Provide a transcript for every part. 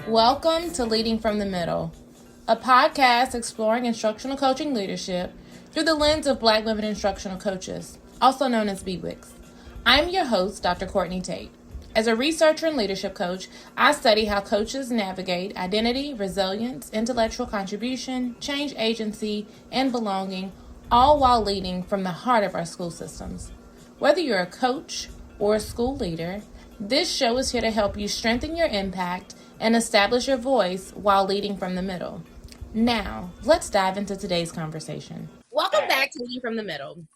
Welcome to Leading from the Middle, a podcast exploring instructional coaching leadership through the lens of Black women instructional coaches, also known as BWICs. I'm your host, Dr. Courtney Tate. As a researcher and leadership coach, I study how coaches navigate identity, resilience, intellectual contribution, change agency, and belonging, all while leading from the heart of our school systems. Whether you're a coach or a school leader, this show is here to help you strengthen your impact and establish your voice while leading from the middle. Now, let's dive into today's conversation. Welcome back to Leading from the Middle.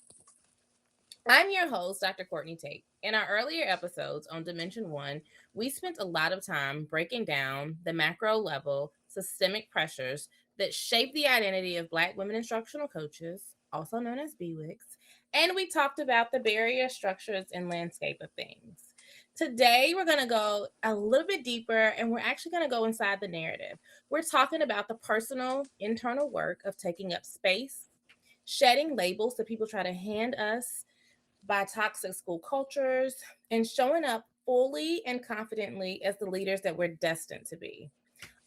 I'm your host, Dr. Courtney Tate. In our earlier episodes on Dimension 1, we spent a lot of time breaking down the macro level systemic pressures that shape the identity of Black women instructional coaches, also known as BWICs, and we talked about the barrier structures and landscape of things. Today, we're going to go a little bit deeper, and we're actually going to go inside the narrative. We're talking about the personal, internal work of taking up space, shedding labels that people try to hand us by toxic school cultures, and showing up fully and confidently as the leaders that we're destined to be.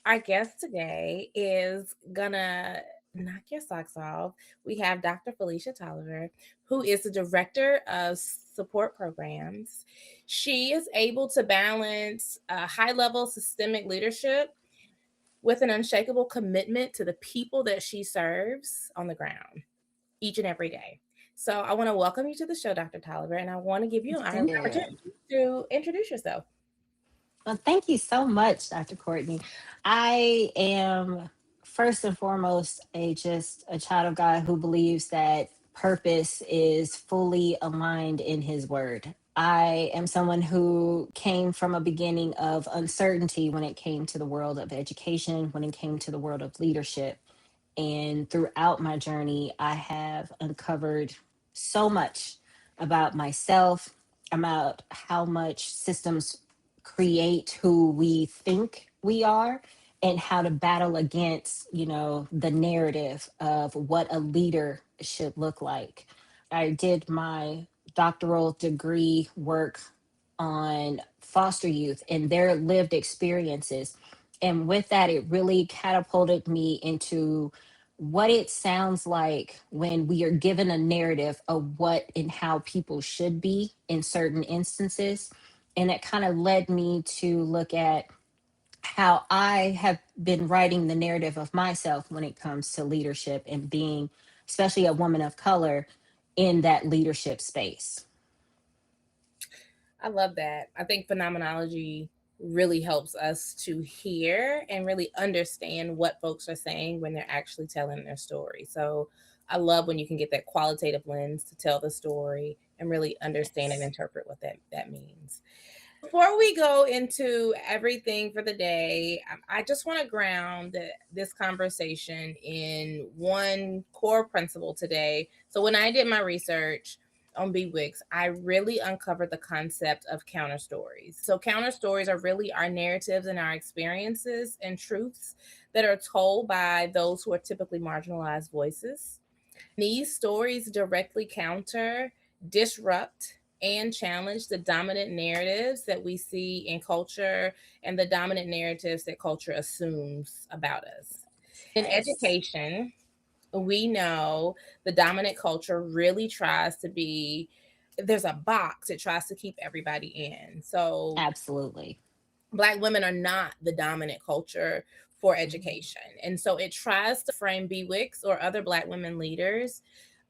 Our guest today is gonna knock your socks off. We have Dr. Felecia Tolliver, who is the Director of Support Programs. She is able to balance high-level systemic leadership with an unshakable commitment to the people that she serves on the ground each and every day. So I want to welcome you to the show, Dr. Tolliver, and I want to give you an opportunity to introduce yourself. Well, thank you so much, Dr. Courtney. I am first and foremost just a child of God who believes that purpose is fully aligned in his word. I am someone who came from a beginning of uncertainty when it came to the world of education, when it came to the world of leadership. And throughout my journey, I have uncovered so much about myself, about how much systems create who we think we are, and how to battle against, the narrative of what a leader should look like. I did my doctoral degree work on foster youth and their lived experiences. And with that, it really catapulted me into what it sounds like when we are given a narrative of what and how people should be in certain instances. And it kind of led me to look at how I have been writing the narrative of myself when it comes to leadership and being, especially a woman of color, in that leadership space. I love that. I think phenomenology really helps us to hear and really understand what folks are saying when they're actually telling their story. So I love when you can get that qualitative lens to tell the story and really understand and Yes. interpret what that means. Before we go into everything for the day, I just want to ground this conversation in one core principle today. So when I did my research on BWICs, I really uncovered the concept of counter stories. So counter stories are really our narratives and our experiences and truths that are told by those who are typically marginalized voices. These stories directly counter, disrupt, and challenge the dominant narratives that we see in culture and the dominant narratives that culture assumes about us. In Yes. education, we know the dominant culture really tries to be, there's a box it tries to keep everybody in. So Absolutely. Black women are not the dominant culture for Mhm. education. And so it tries to frame BWICs or other Black women leaders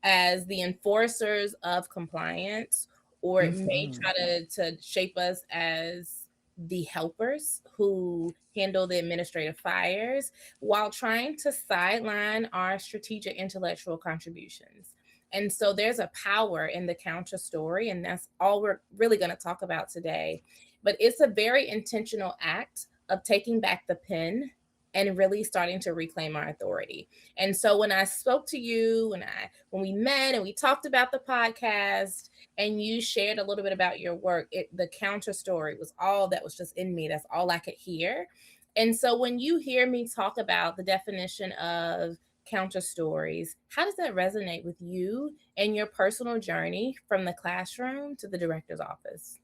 as the enforcers of compliance, or it may Mhm. try to shape us as the helpers who handle the administrative fires while trying to sideline our strategic intellectual contributions. And so there's a power in the counter story, and that's all we're really going to talk about today. But it's a very intentional act of taking back the pen and really starting to reclaim our authority. And so when I spoke to you, when we met and we talked about the podcast and you shared a little bit about your work, the counter story was all that was just in me. That's all I could hear. And so when you hear me talk about the definition of counter stories, how does that resonate with you and your personal journey from the classroom to the director's office?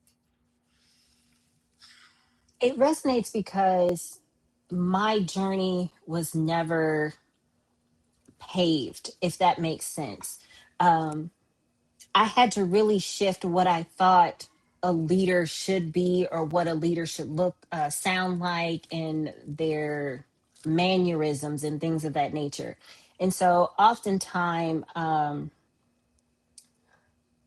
It resonates because my journey was never paved, if that makes sense. Um, I had to really shift what I thought a leader should be or what a leader should sound like, and their mannerisms and things of that nature. And so, oftentimes,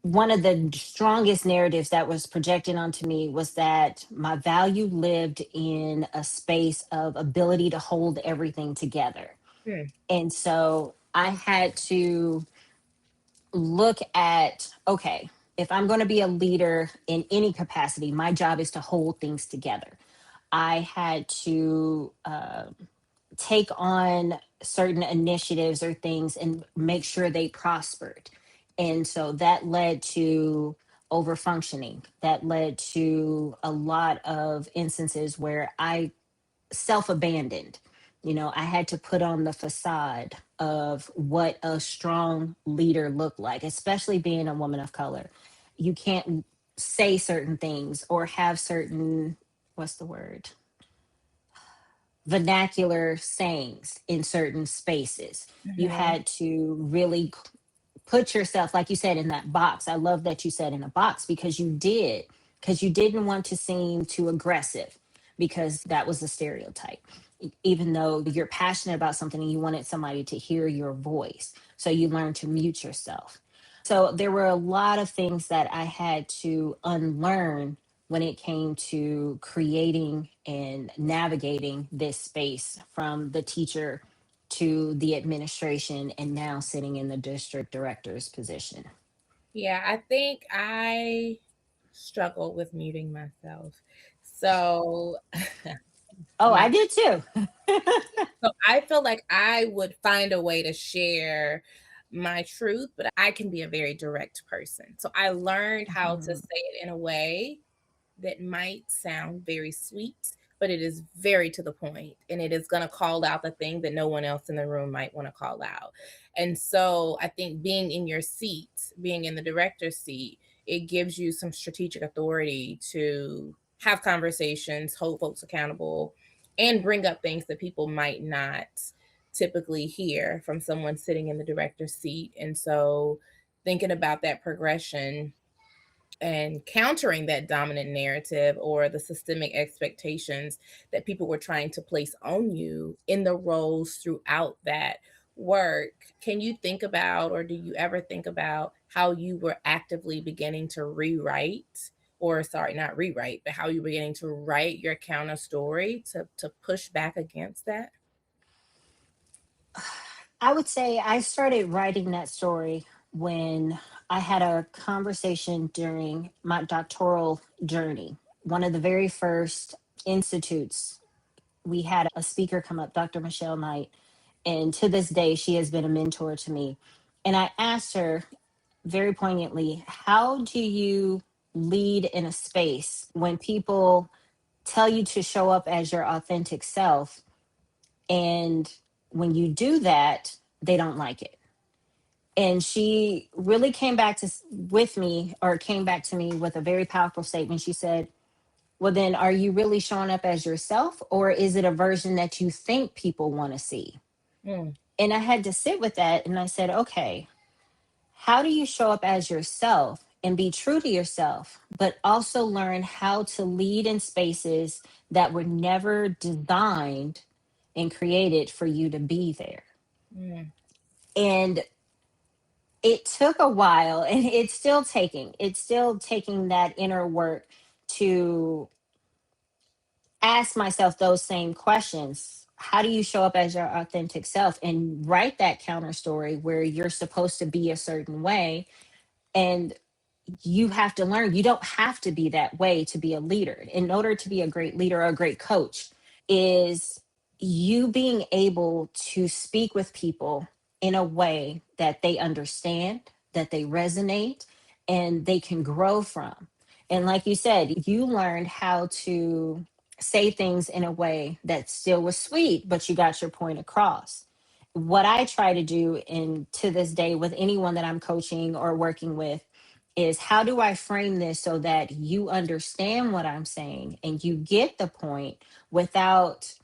one of the strongest narratives that was projected onto me was that my value lived in a space of ability to hold everything together. Hmm. And so I had to look at, okay, if I'm going to be a leader in any capacity, my job is to hold things together. I had to take on certain initiatives or things and make sure they prospered. And so that led to over functioning. That led to a lot of instances where I self abandoned. I had to put on the facade of what a strong leader looked like, especially being a woman of color. You can't say certain things or have certain, what's the word? Vernacular sayings in certain spaces. You Mhm. had to really put yourself, like you said, in that box. I love that you said in a box, because you did, because you didn't want to seem too aggressive, because that was a stereotype. Even though you're passionate about something and you wanted somebody to hear your voice, so you learned to mute yourself. So there were a lot of things that I had to unlearn when it came to creating and navigating this space, from the teacher to the administration, and now sitting in the district director's position. Yeah, I think I struggle with muting myself. So, Oh, I my did too. so I feel like I would find a way to share my truth, but I can be a very direct person. So I learned how to Mhm. say it in a way that might sound very sweet, but it is very to the point, and it is going to call out the thing that no one else in the room might want to call out. And so I think being in your seat, being in the director's seat, it gives you some strategic authority to have conversations, hold folks accountable, and bring up things that people might not typically hear from someone sitting in the director's seat. And so thinking about that progression and countering that dominant narrative or the systemic expectations that people were trying to place on you in the roles throughout that work. Can you think about, or do you ever think about, how you were actively beginning to rewrite, or sorry, not rewrite, but how you were beginning to write your counter story to push back against that? I would say I started writing that story when I had a conversation during my doctoral journey. One of the very first institutes, we had a speaker come up, Dr. Michelle Knight, and to this day, she has been a mentor to me. And I asked her very poignantly, how do you lead in a space when people tell you to show up as your authentic self, and when you do that, they don't like it? And she really came back with me, or came back to me with a very powerful statement. She said, well, then are you really showing up as yourself, or is it a version that you think people want to see? Mm, And I had to sit with that, and I said, okay, how do you show up as yourself and be true to yourself, but also learn how to lead in spaces that were never designed and created for you to be there? mm, And it took a while, and it's still taking that inner work to ask myself those same questions. How do you show up as your authentic self, and write that counter story where you're supposed to be a certain way? And you have to learn, you don't have to be that way to be a leader. In order to be a great leader or a great coach, is you being able to speak with people in a way that they understand, that they resonate, and they can grow from. And like you said, you learned how to say things in a way that still was sweet, but you got your point across. What I try to do, and to this day, with anyone that I'm coaching or working with, is how do I frame this so that you understand what I'm saying and you get the point, without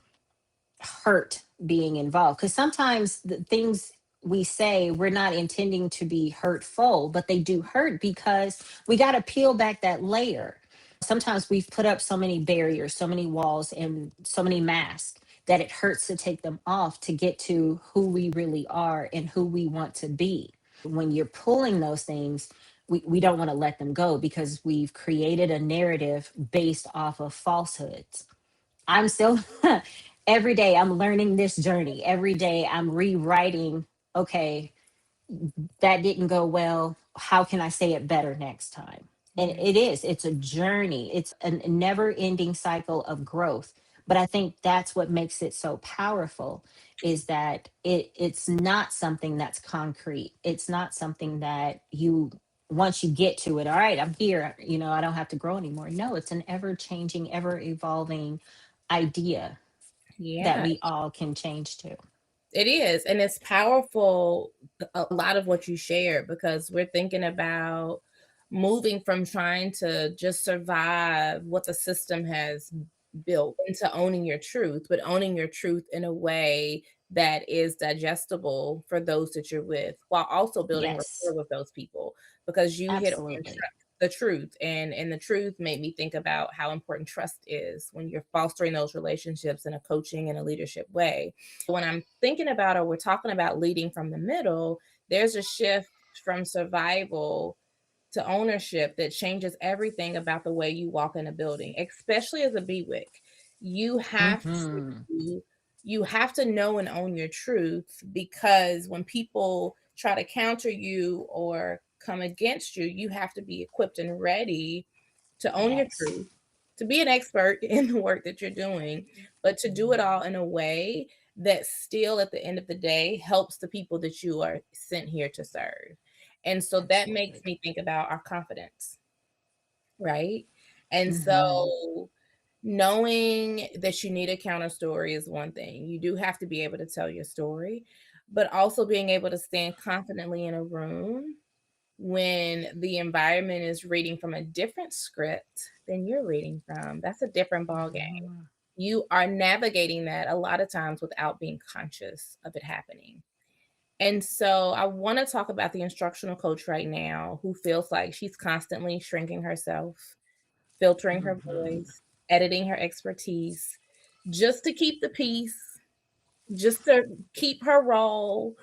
hurt being involved, because sometimes the things we say, we're not intending to be hurtful, but they do hurt because we got to peel back that layer. Sometimes we've put up so many barriers, so many walls, and so many masks that it hurts to take them off to get to who we really are and who we want to be. When you're pulling those things, we don't want to let them go because we've created a narrative based off of falsehoods. I'm still, every day I'm learning this journey. Every day I'm rewriting, okay, that didn't go well. How can I say it better next time? And Mhm. it's a journey. It's a never ending cycle of growth. But I think that's what makes it so powerful, is that it's not something that's concrete. It's not something that you, once you get to it, all right, I'm here, I don't have to grow anymore. No, it's an ever changing, ever evolving idea that Yeah, we all can change to. it is. And it's powerful, a lot of what you shared, because we're thinking about moving from trying to just survive what the system has built into owning your truth, but owning your truth in a way that is digestible for those that you're with, while also building Yes, rapport with those people. Because you hit on absolutely. the truth, and the truth made me think about how important trust is when you're fostering those relationships in a coaching and a leadership way. When I'm thinking about, or we're talking about leading from the middle, there's a shift from survival to ownership that changes everything about the way you walk in a building, especially as a BWIC. You have Hmm. you have to know and own your truth, because when people try to counter you or come against you, you have to be equipped and ready to own your Yes. truth, to be an expert in the work that you're doing, but to do it all in a way that still at the end of the day helps the people that you are sent here to serve. And so that makes Absolutely. me think about our confidence, right? And Hmm. so knowing that you need a counter story is one thing. You do have to be able to tell your story, but also being able to stand confidently in a room when the environment is reading from a different script than you're reading from. That's a different ballgame. Hmm. You are navigating that a lot of times without being conscious of it happening. And so I want to talk about the instructional coach right now who feels like she's constantly shrinking herself, filtering her Hmm. voice, editing her expertise just to keep the peace, just to keep her role.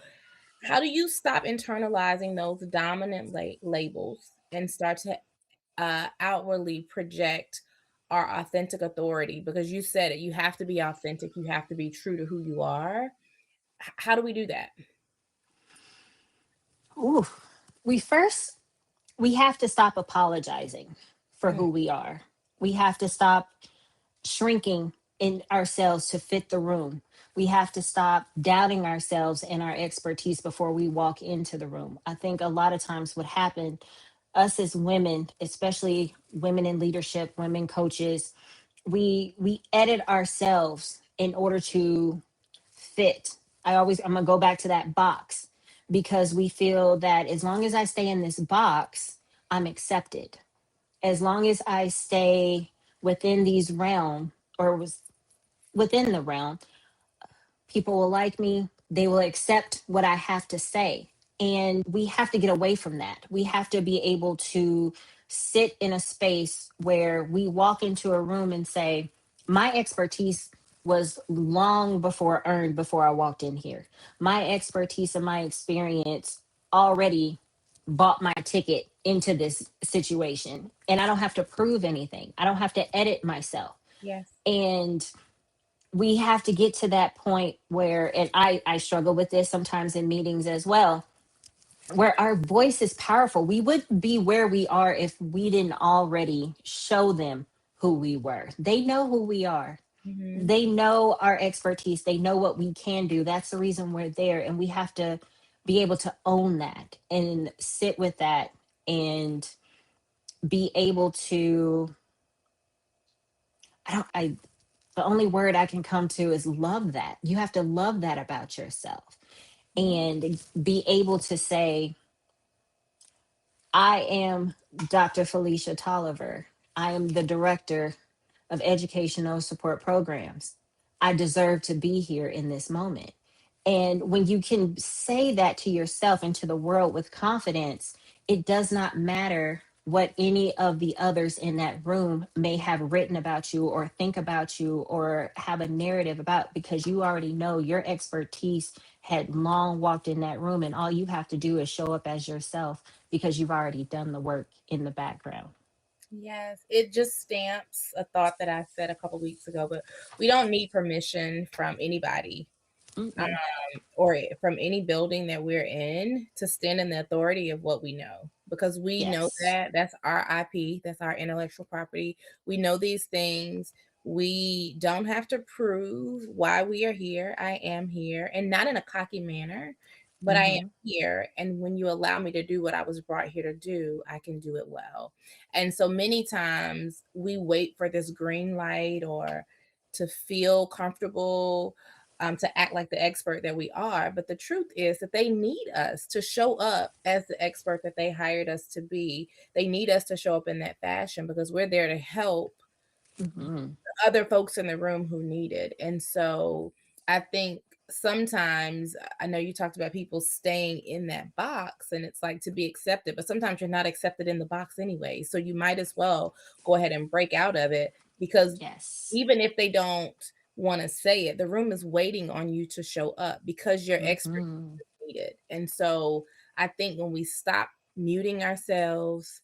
How do you stop internalizing those dominant labels and start to outwardly project our authentic authority? Because you said it, you have to be authentic, you have to be true to who you are. How do we do that? Ooh. We have to stop apologizing for Mm, who we are. We have to stop shrinking in ourselves to fit the room. We have to stop doubting ourselves and our expertise before we walk into the room. I think a lot of times what happened, us as women, especially women in leadership, women coaches, we edit ourselves in order to fit. I'm gonna go back to that box, because we feel that as long as I stay in this box, I'm accepted. As long as I stay within these realm, or was within the realm, people will like me, they will accept what I have to say. And we have to get away from that. We have to be able to sit in a space where we walk into a room and say, my expertise was long before earned before I walked in here. My expertise and my experience already bought my ticket into this situation. And I don't have to prove anything. I don't have to edit myself. yes. And we have to get to that point where, and I struggle with this sometimes in meetings as well, where our voice is powerful. We wouldn't be where we are if we didn't already show them who we were. They know who we are. Hmm. They know our expertise. They know what we can do. That's the reason we're there. And we have to be able to own that and sit with that and be able to, I the only word I can come to is love that. You have to love that about yourself and be able to say, I am Dr. Felecia Tolliver. I am the director of educational support programs. I deserve to be here in this moment. And when you can say that to yourself and to the world with confidence, it does not matter what any of the others in that room may have written about you or think about you or have a narrative about, because you already know your expertise had long walked in that room, and all you have to do is show up as yourself because you've already done the work in the background. Yes, it just stamps a thought that I said a couple weeks ago, but we don't need permission from anybody, Mm-mm. or from any building that we're in to stand in the authority of what we know, because we know Yes. that that's our IP, that's our intellectual property. We know these things. We don't have to prove why we are here. I am here, and not in a cocky manner, but I am Hmm. here. And when you allow me to do what I was brought here to do, I can do it well. And so many times we wait for this green light or to feel comfortable, to act like the expert that we are. But the truth is that they need us to show up as the expert that they hired us to be. They need us to show up in that fashion because we're there to help Hmm. other folks in the room who need it. And so I think sometimes, I know you talked about people staying in that box and it's like to be accepted, but sometimes you're not accepted in the box anyway. So you might as well go ahead and break out of it, because Yes. even if they don't want to say it, the room is waiting on you to show up because your expertise Hmm. is needed. And so I think when we stop muting ourselves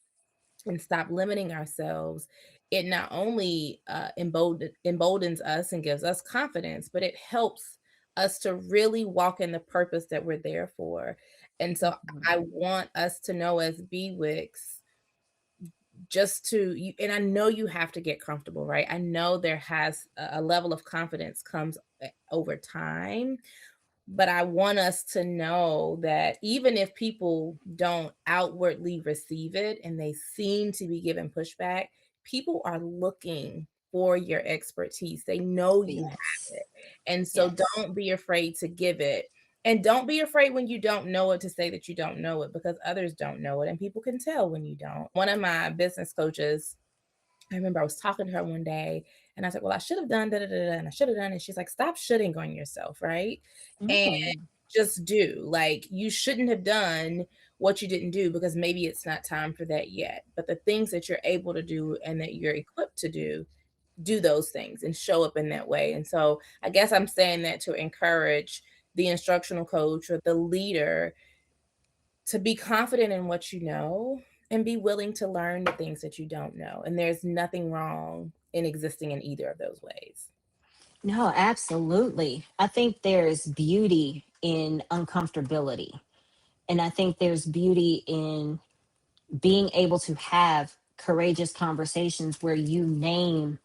and stop limiting ourselves, it not only emboldens us and gives us confidence, but it helps us to really walk in the purpose that we're there for. And so Hmm. I want us to know as BWICs, just to you, and I know you have to get comfortable, right? I know there has a level of confidence comes over time, but I want us to know that even if people don't outwardly receive it and they seem to be given pushback, people are looking for your expertise. They know you have Yes. it. And so Yes. don't be afraid to give it. And don't be afraid when you don't know it to say that you don't know it, because others don't know it and people can tell when you don't. One of my business coaches, I remember I was talking to her one day and I said, well, I should have done da da da da, and I should have done. And she's like, stop shitting on yourself, right? And Mm. just do. Like, you shouldn't have done what you didn't do because maybe it's not time for that yet. But the things that you're able to do and that you're equipped to do those things and show up in that way. And so I guess I'm saying that to encourage the instructional coach or the leader to be confident in what you know and be willing to learn the things that you don't know. And there's nothing wrong in existing in either of those ways. No, absolutely. I think there's beauty in uncomfortability. And I think there's beauty in being able to have courageous conversations where you name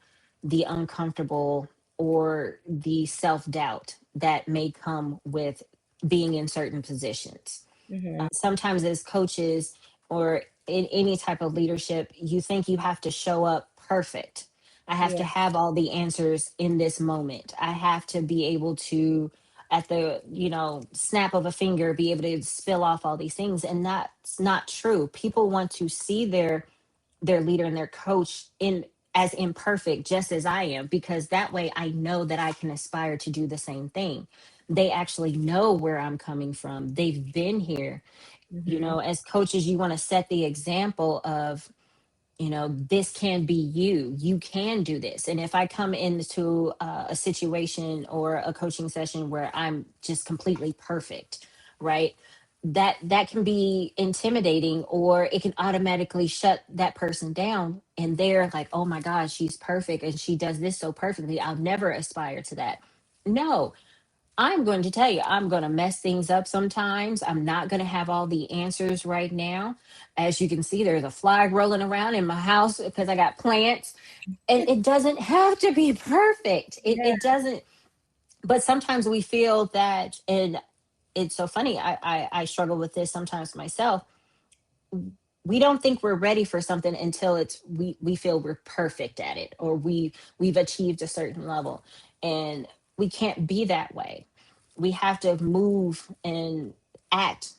the uncomfortable or the self doubt that may come with being in certain positions. Hmm. Sometimes as coaches or in any type of leadership, you think you have to show up perfect. I have to Yeah. have all the answers in this moment. I have to be able to, at the snap of a finger, be able to spill off all these things, and that's not true. People want to see their leader and their coach in as imperfect just as I am, because that way I know that I can aspire to do the same thing. They actually know where I'm coming from. They've been here. Hmm. As coaches, you want to set the example of, this can be you. You can do this. And if I come into a situation or a coaching session where I'm just completely perfect, right? That can be intimidating, or it can automatically shut that person down. And they're like, oh my God, she's perfect and she does this so perfectly. I'll never aspire to that. No, I'm going to tell you, I'm going to mess things up sometimes. I'm not going to have all the answers right now. As you can see, there's a fly rolling around in my house because I got plants. And it doesn't have to be perfect. It Yeah. doesn't. But sometimes we feel that, and it's so funny. I struggle with this sometimes myself. We don't think we're ready for something until we feel we're perfect at it, or we've achieved a certain level. And we can't be that way. We have to move and act,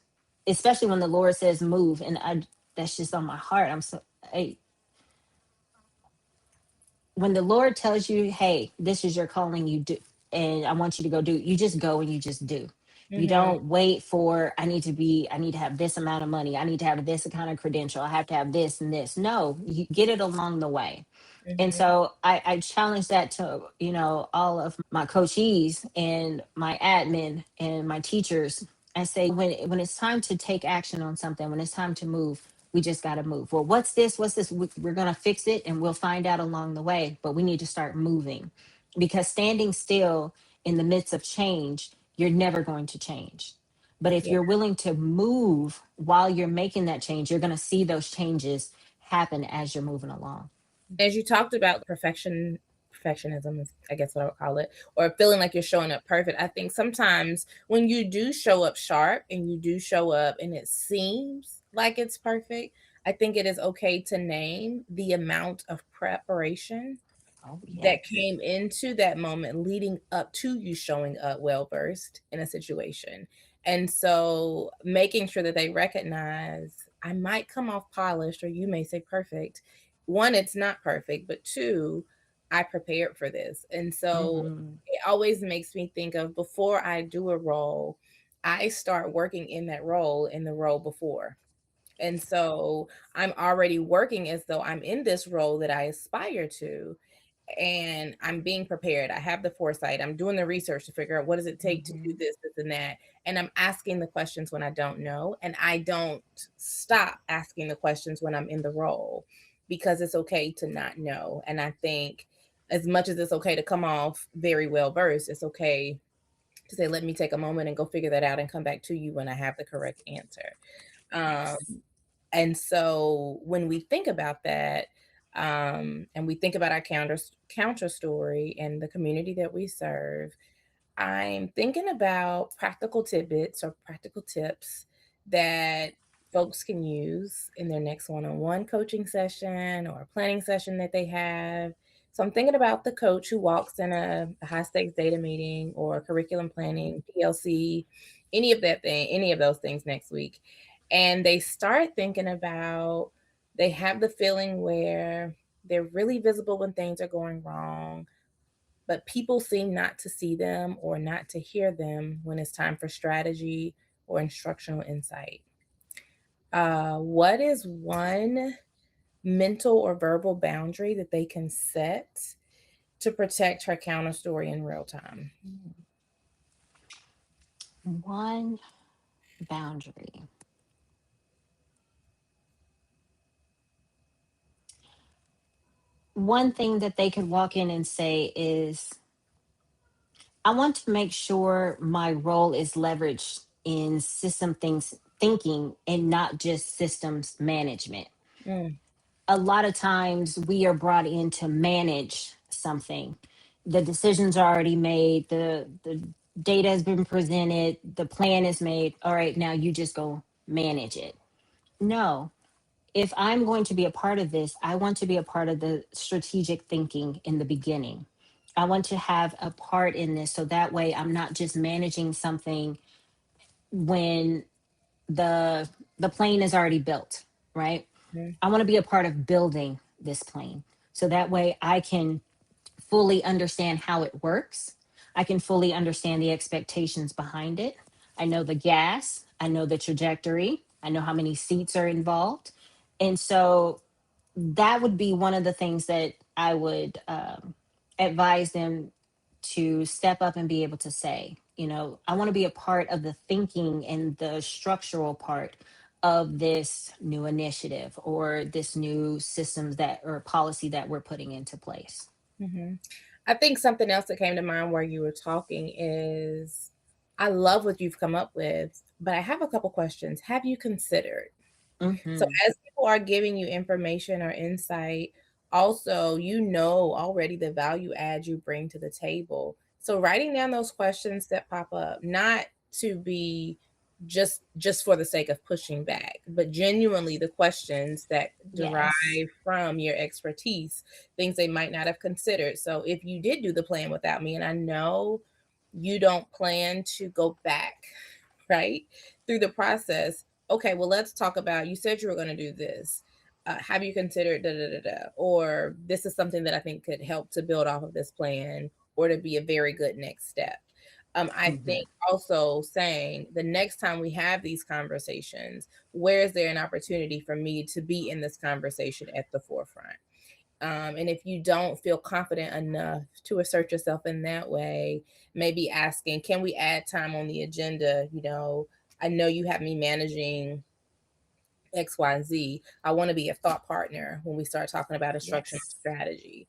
especially when the Lord says move. And that's just on my heart. When the Lord tells you, hey, this is your calling, you do. and I want you to go do. You just go and you just do. You don't wait for, I need to have this amount of money. I need to have this kind of credential. I have to have this and this. No, you get it along the way. And so I challenge that to, all of my coachees and my admin and my teachers. I say, when it's time to take action on something, when it's time to move, we just got to move. Well, what's this? What's this? We're going to fix it and we'll find out along the way, but we need to start moving, because standing still in the midst of change, you're never going to change. But if you're willing to move while you're making that change, you're going to see those changes happen as you're moving along. As you talked about perfectionism is, I guess, what I would call it, or feeling like you're showing up perfect. I think sometimes when you do show up sharp and you do show up and it seems like it's perfect, I think it is okay to name the amount of preparation that came into that moment leading up to you showing up well versed in a situation. And so making sure that they recognize I might come off polished, or you may say perfect. One, it's not perfect, but two, I prepared for this. And so it always makes me think of, before I do a role, I start working in that role, in the role before. And so I'm already working as though I'm in this role that I aspire to, and I'm being prepared. I have the foresight. I'm doing the research to figure out what does it take to do this, this, and that. And I'm asking the questions when I don't know. And I don't stop asking the questions when I'm in the role, because it's okay to not know. And I think as much as it's okay to come off very well versed, it's okay to say, let me take a moment and go figure that out and come back to you when I have the correct answer. And so when we think about that, and we think about our counter story and the community that we serve, I'm thinking about practical tidbits or practical tips that folks can use in their next one-on-one coaching session or planning session that they have. So I'm thinking about the coach who walks in a high stakes data meeting or curriculum planning, PLC, any of those things next week. And they start thinking about, they have the feeling where they're really visible when things are going wrong, but people seem not to see them or not to hear them when it's time for strategy or instructional insight. What is one mental or verbal boundary that they can set to protect her counter story in real time? One boundary. One thing that they could walk in and say is, I want to make sure my role is leveraged in system things thinking and not just systems management. Mm, A lot of times we are brought in to manage something. The decisions are already made, the data has been presented, the plan is made. All right, now you just go manage it. No, if I'm going to be a part of this, I want to be a part of the strategic thinking in the beginning. I want to have a part in this so that way I'm not just managing something when the the plane is already built, right? mm, I want to be a part of building this plane so that way I can fully understand how it works. I can fully understand the expectations behind it. I know the gas, I know the trajectory, I know how many seats are involved. And so that would be one of the things that I would advise them to step up and be able to say, I want to be a part of the thinking and the structural part of this new initiative or this new systems that or policy that we're putting into place. mhm. I think something else that came to mind where you were talking is, I love what you've come up with, but I have a couple questions. Have you considered? So Hmm. as people are giving you information or insight, also, already the value add you bring to the table. So writing down those questions that pop up, not to be just for the sake of pushing back, but genuinely the questions that derive Yes. from your expertise, things they might not have considered. So if you did do the plan without me, and I know you don't plan to go back, right, through the process. Okay, well, let's talk about, you said you were going to do this. Have you considered da da da da? Or this is something that I think could help to build off of this plan. or to be a very good next step. I Hmm. think also saying the next time we have these conversations, where is there an opportunity for me to be in this conversation at the forefront? And if you don't feel confident enough to assert yourself in that way, maybe asking, can we add time on the agenda? I know you have me managing X, Y, and Z. I want to be a thought partner when we start talking about instructional Yes. strategy.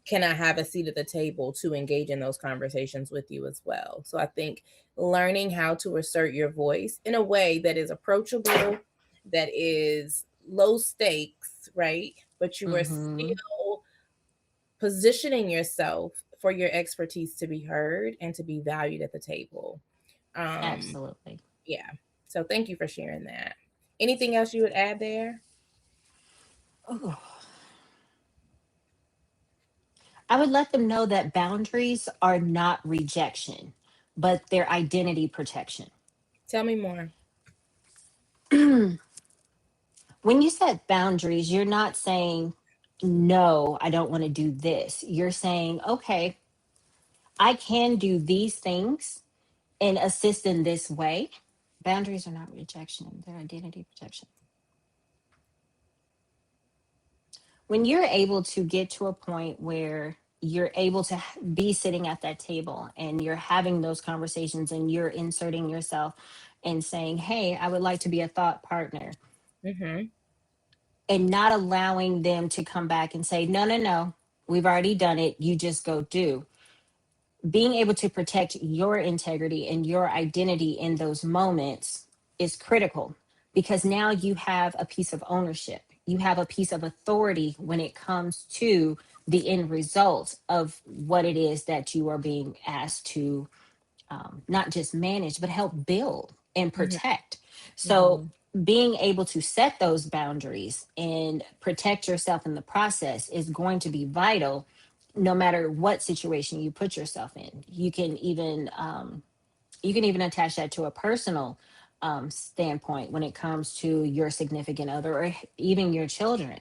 Can I have a seat at the table to engage in those conversations with you as well? So I think learning how to assert your voice in a way that is approachable, that is low stakes, right? But you are Hmm. still positioning yourself for your expertise to be heard and to be valued at the table. Um, Absolutely. yeah. So thank you for sharing that. Anything else you would add there? Ooh. I would let them know that boundaries are not rejection, but they're identity protection. Tell me more. When you set boundaries, you're not saying, no, I don't want to do this. You're saying, okay, I can do these things and assist in this way. Boundaries are not rejection, they're identity protection. When you're able to get to a point where you're able to be sitting at that table and you're having those conversations and you're inserting yourself and saying, hey, I would like to be a thought partner, Mm-hmm. and not allowing them to come back and say, no, no, no, we've already done it. You just go do. Being able to protect your integrity and your identity in those moments is critical, because now you have a piece of ownership. You have a piece of authority when it comes to the end result of what it is that you are being asked to, not just manage, but help build and Mm-hmm. protect. So, Mm-hmm. being able to set those boundaries and protect yourself in the process is going to be vital no matter what situation you put yourself in. You can even attach that to a personal standpoint when it comes to your significant other or even your children.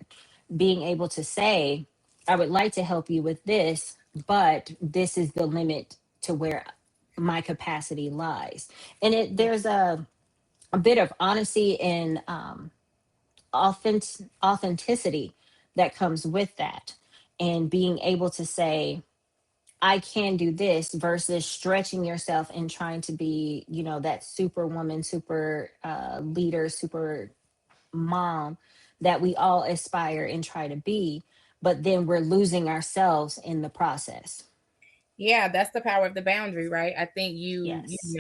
Being able to say, I would like to help you with this, but this is the limit to where my capacity lies. And there's a bit of honesty and authenticity that comes with that. And being able to say, I can do this versus stretching yourself and trying to be, that super woman, super leader, super mom that we all aspire and try to be. But then we're losing ourselves in the process. Yeah, that's the power of the boundary, right? I think Yes.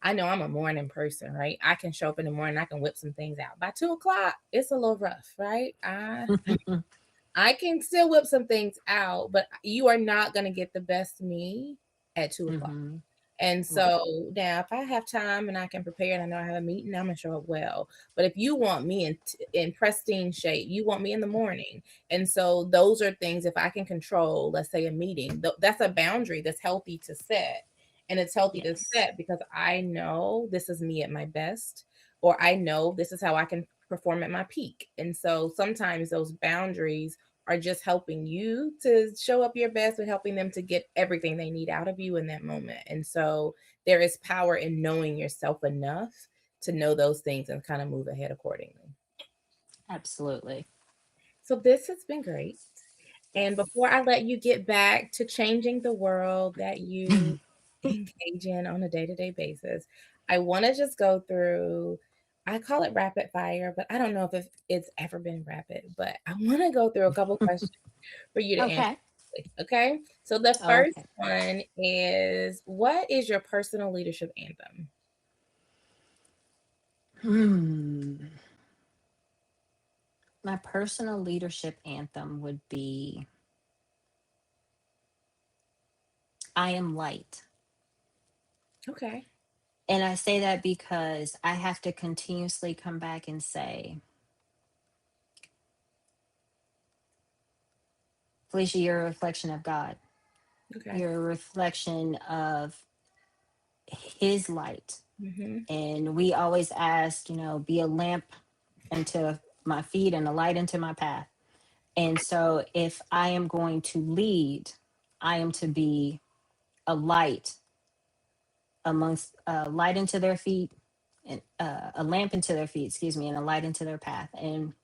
I know I'm a morning person, right? I can show up in the morning, I can whip some things out. By 2 o'clock, it's a little rough, right? I can still whip some things out, but you are not gonna get the best me at 2 o'clock. Hmm. And Right. so now, if I have time and I can prepare and I know I have a meeting, I'm gonna show up well. But if you want me in pristine shape, you want me in the morning. And so those are things, if I can control, let's say a meeting, that's a boundary that's healthy to set. And it's healthy to Yes. set because I know this is me at my best, or I know this is how I can perform at my peak. And so sometimes those boundaries are just helping you to show up your best and helping them to get everything they need out of you in that moment. And so there is power in knowing yourself enough to know those things and kind of move ahead accordingly. Absolutely. So this has been great. And Yes. before I let you get back to changing the world that you engage in on a day to day basis, I want to just go through, I call it rapid fire, but I don't know if it's ever been rapid, but I want to go through a couple questions for you to answer. Okay. Okay. So the first Okay. one is, what is your personal leadership anthem? Hmm. My personal leadership anthem would be I am light. Okay. And I say that because I have to continuously come back and say, Felicia, you're a reflection of God. Okay. You're a reflection of His light. Mm-hmm. And we always ask, be a lamp unto my feet and a light unto my path. And so if I am going to lead, I am to be a light amongst light into their feet, and a lamp into their feet, excuse me, and a light into their path. And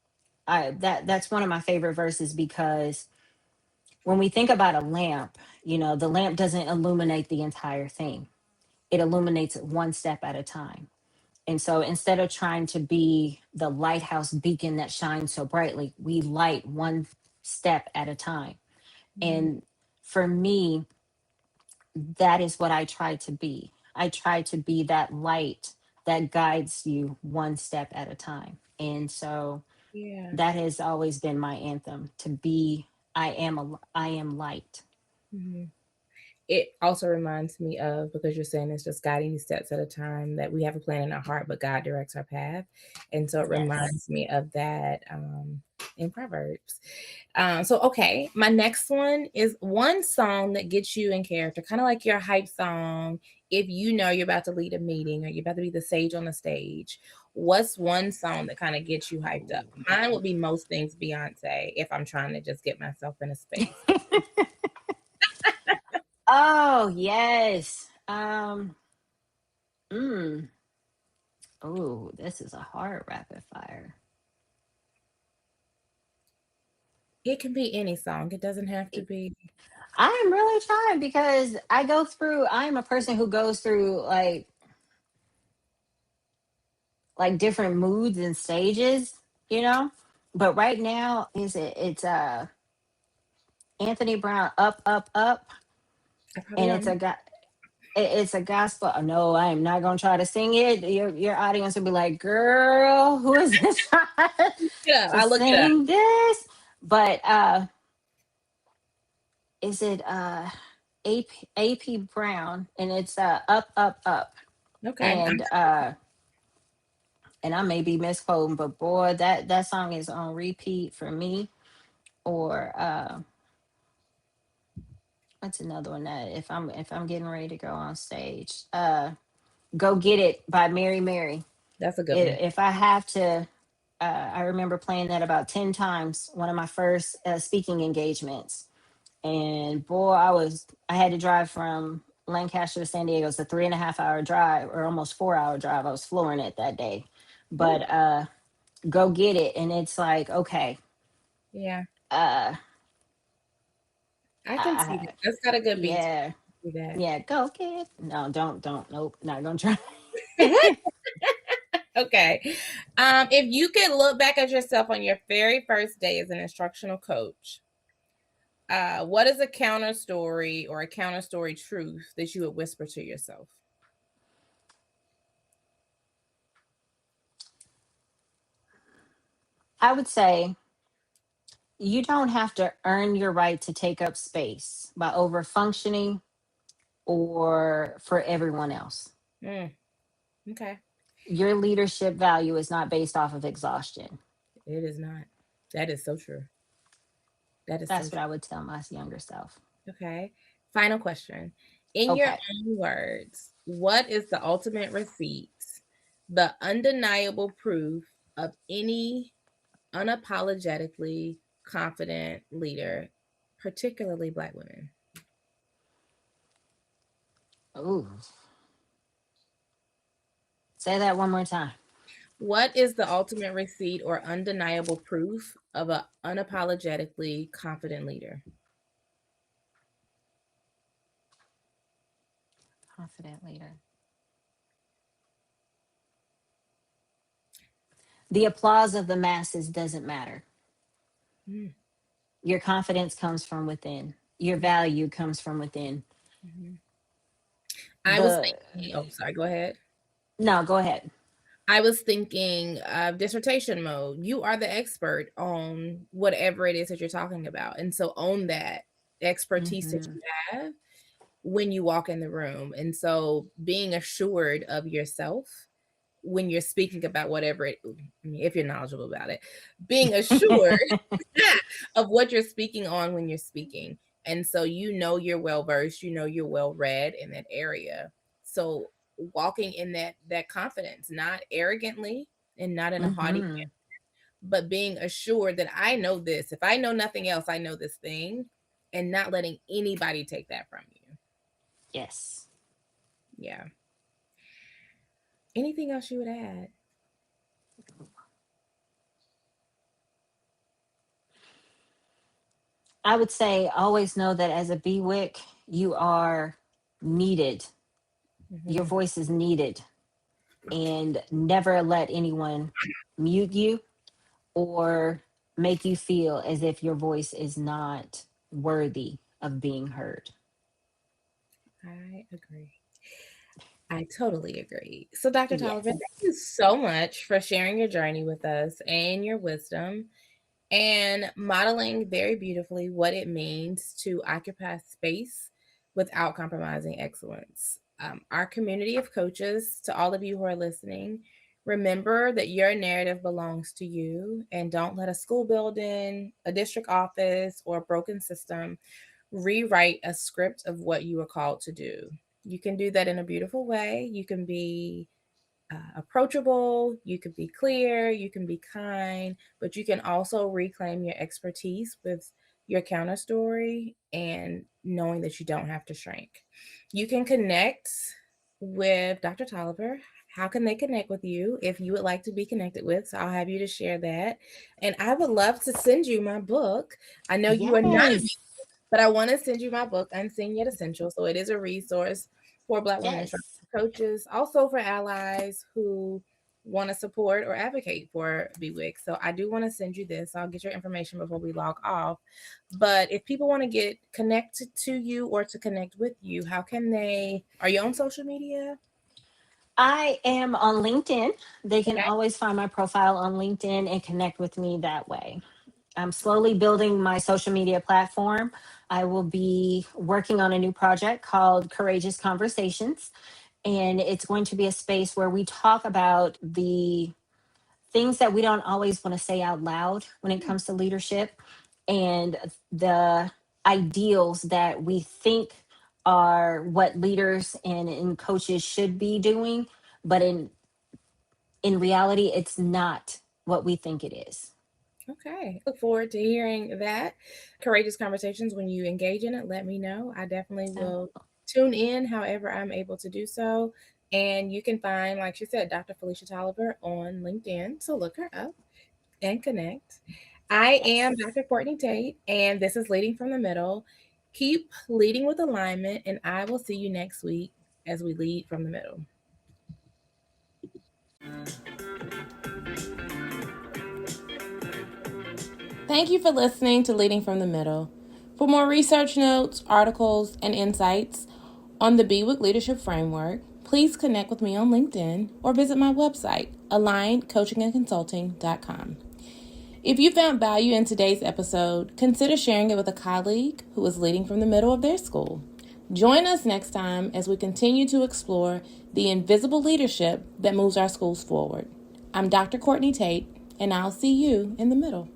that's one of my favorite verses, because when we think about a lamp, the lamp doesn't illuminate the entire thing. It illuminates it one step at a time. And so instead of trying to be the lighthouse beacon that shines so brightly, we light one step at a time. Mhm. And for me, that is what I try to be. I try to be that light that guides you one step at a time. And so Yeah. that has always been my anthem, to be I am light. Mhm. It also reminds me of, because you're saying it's just guiding you steps at a time, that we have a plan in our heart, but God directs our path. And so it Yes. reminds me of that in Proverbs. So, okay, my next one is one song that gets you in character, kind of like your hype song. If you know you're about to lead a meeting or you're about to be the sage on the stage, what's one song that kind of gets you hyped up? Mine would be Most Things Beyonce if I'm trying to just get myself in a space. Oh, yes. Mm, oh, this is a hard rapid fire. It can be any song, it doesn't have to I- be. I'm really trying, because I'm a person who goes through like different moods and stages, you know? But right now it's Anthony Brown, Up Up Up, I probably and don't know. it's a gospel. No, I am not going to try to sing it. Your audience will be like, "Girl, who is this trying Yeah, to I look it up. sing this?" But is it AP Brown, and it's Up Up Up. Okay. And and I may be misquoting, but boy, that song is on repeat for me. Or what's another one that if I'm getting ready to go on stage, Go Get It by Mary Mary. That's a good one. If I have to, I remember playing that about 10 times, one of my first speaking engagements. And boy, I had to drive from Lancaster to San Diego. It's a 3.5 hour drive, or almost 4 hour drive. I was flooring it that day. Ooh, But Go Get It. And it's like, okay, yeah. uh, I can see that. I, That's got a good beat to yeah, do that. yeah, go get it. No, don't, nope, not gonna try. Okay. If you could look back at yourself on your very first day as an instructional coach, what is a counter story or a counter story truth that you would whisper to yourself? I would say you don't have to earn your right to take up space by over functioning or for everyone else. Mm, okay. Your leadership value is not based off of exhaustion. It is not. That is so true. That is so That's what true. I would tell my younger self. Okay. Final question. In your Okay. own words, what is the ultimate receipt, the undeniable proof of any unapologetically confident leader, particularly Black women? Ooh, say that one more time. What is the ultimate receipt or undeniable proof of an unapologetically confident leader? Confident leader. The applause of the masses doesn't matter. Mm, Your confidence comes from within. Your value comes from within. mhm. I was The thinking, oh, sorry, go ahead. No, go ahead. I was thinking of dissertation mode. You are the expert on whatever it is that you're talking about. And so own that expertise that Hmm. you have when you walk in the room. And so being assured of yourself when you're speaking about whatever it, I mean, if you're knowledgeable about it, being assured of what you're speaking on when you're speaking. And so you know you're well versed, you know you're well read in that area. So walking in that confidence, not arrogantly and not in a haughty, Hmm. but being assured that I know this. If I know nothing else, I know this thing. and not letting anybody take that from you. Yes. Yeah. Anything else you would add? I would say always know that as a BWIC, you are needed. Your Mm-hmm. voice is needed, and never let anyone mute you or make you feel as if your voice is not worthy of being heard. I agree. I totally agree. So, Dr. Tolliver, Yes. thank you so much for sharing your journey with us and your wisdom and modeling very beautifully what it means to occupy space without compromising excellence. Our community of coaches, to all of you who are listening, remember that your narrative belongs to you, and don't let a school building, a district office, or a broken system rewrite a script of what you were called to do. You can do that in a beautiful way. You can be approachable, you can be clear, you can be kind, but you can also reclaim your expertise with your counter story and knowing that you don't have to shrink. You can connect with Dr. Tolliver. How can they connect with you if you would like to be connected with? So I'll have you to share that. And I would love to send you my book. I know you are not a, Yes. but I want to send you my book, Unseen Yet Essential. So it is a resource for Black women instructor Yes. coaches, also for allies who want to support or advocate for BWIC. So I do want to send you this. I'll get your information before we log off. But if people want to get connected to you or to connect with you, how can they? Are you on social media? I am on LinkedIn. They can Okay. always find my profile on LinkedIn and connect with me that way. I'm slowly building my social media platform. I will be working on a new project called Courageous Conversations. And it's going to be a space where we talk about the things that we don't always want to say out loud when it comes to leadership, and the ideals that we think are what leaders and coaches should be doing, but in reality it's not what we think it is. Okay. Look forward to hearing that. Courageous conversations. When you engage in it, let me know. I definitely So will tune in however I'm able to do so. And you can find, like she said, Dr. Felecia Tolliver on LinkedIn. So look her up and connect. I am yes. Dr. Courtney Tate, and this is Leading from the Middle. Keep leading with alignment, and I will see you next week as we lead from the middle. Thank you for listening to Leading from the Middle. For more research notes, articles, and insights on the BWIC Leadership Framework, please connect with me on LinkedIn or visit my website, alignedcoachingandconsulting.com. If you found value in today's episode, consider sharing it with a colleague who is leading from the middle of their school. Join us next time as we continue to explore the invisible leadership that moves our schools forward. I'm Dr. Courtney Tate, and I'll see you in the middle.